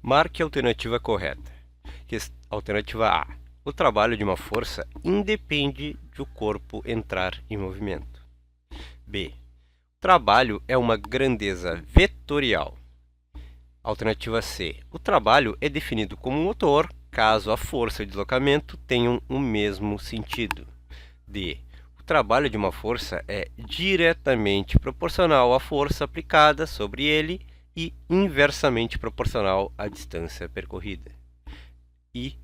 Marque a alternativa correta. Alternativa A. O trabalho de uma força independe do corpo entrar em movimento. B. O trabalho é uma grandeza vetorial. Alternativa C. O trabalho é definido como motor caso a força e o deslocamento tenham o mesmo sentido. D. O trabalho de uma força é diretamente proporcional à força aplicada sobre ele e inversamente proporcional à distância percorrida. E,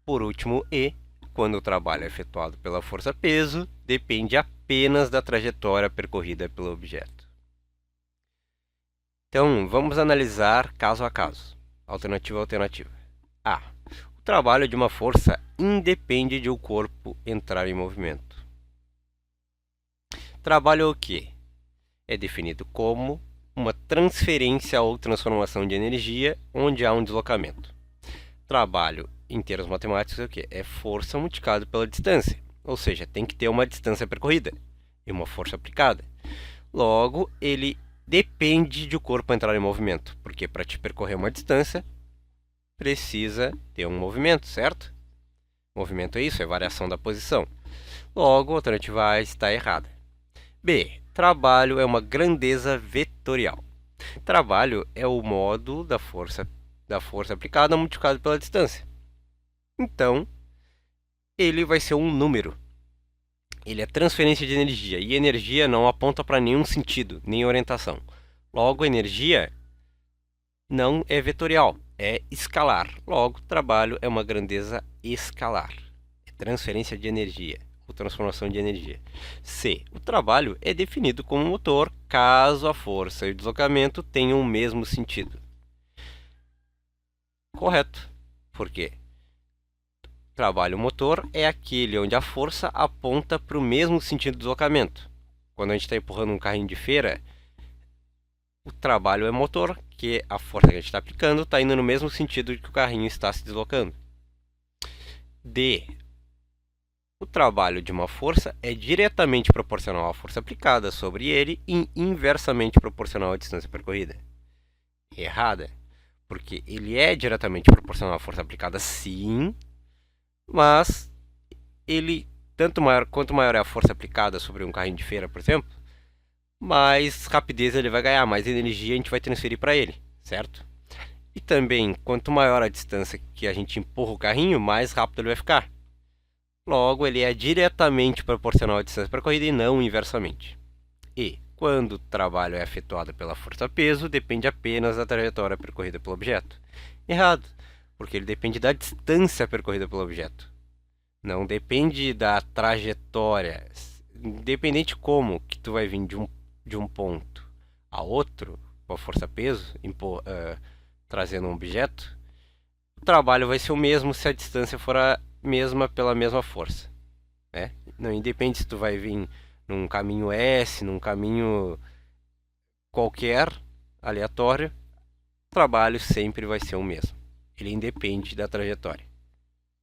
por último, E. Quando o trabalho é efetuado pela força-peso, depende apenas da trajetória percorrida pelo objeto. Então, vamos analisar caso a caso. Alternativa a alternativa. A. O trabalho de uma força independe de o corpo entrar em movimento. Trabalho é o quê? É definido como uma transferência ou transformação de energia onde há um deslocamento. Trabalho, em termos matemáticos, é o quê? É força multiplicada pela distância. Ou seja, tem que ter uma distância percorrida e uma força aplicada. Logo, ele depende de o corpo entrar em movimento, porque para te percorrer uma distância, precisa ter um movimento, certo? Movimento é isso, é variação da posição. Logo, a alternativa A está errada. B. Trabalho é uma grandeza vetorial. Trabalho é o modo da força aplicada multiplicado pela distância. Então, ele vai ser um número. Ele é transferência de energia, e energia não aponta para nenhum sentido, nem orientação. Logo, energia não é vetorial, é escalar. Logo, trabalho é uma grandeza escalar. É transferência de energia, ou transformação de energia. C. O trabalho é definido como motor caso a força e o deslocamento tenham o mesmo sentido. Correto. Por quê? Trabalho motor é aquele onde a força aponta para o mesmo sentido do deslocamento. Quando a gente está empurrando um carrinho de feira, o trabalho é motor, que a força que a gente está aplicando está indo no mesmo sentido que o carrinho está se deslocando. D. O trabalho de uma força é diretamente proporcional à força aplicada sobre ele e inversamente proporcional à distância percorrida. Errada, porque ele é diretamente proporcional à força aplicada, sim, mas ele, quanto maior é a força aplicada sobre um carrinho de feira, por exemplo, mais rapidez ele vai ganhar, mais energia a gente vai transferir para ele, certo? E também, quanto maior a distância que a gente empurra o carrinho, mais rápido ele vai ficar. Logo, ele é diretamente proporcional à distância percorrida e não inversamente. E, quando o trabalho é efetuado pela força-peso, depende apenas da trajetória percorrida pelo objeto. Errado, porque ele depende da distância percorrida pelo objeto. Não depende da trajetória. Independente como que tu vai vir de um ponto a outro, com a força-peso, trazendo um objeto, o trabalho vai ser o mesmo se a distância for a mesma pela mesma força. Né? Não independe se tu vai vir num caminho S, num caminho qualquer, aleatório, o trabalho sempre vai ser o mesmo. Ele independe da trajetória.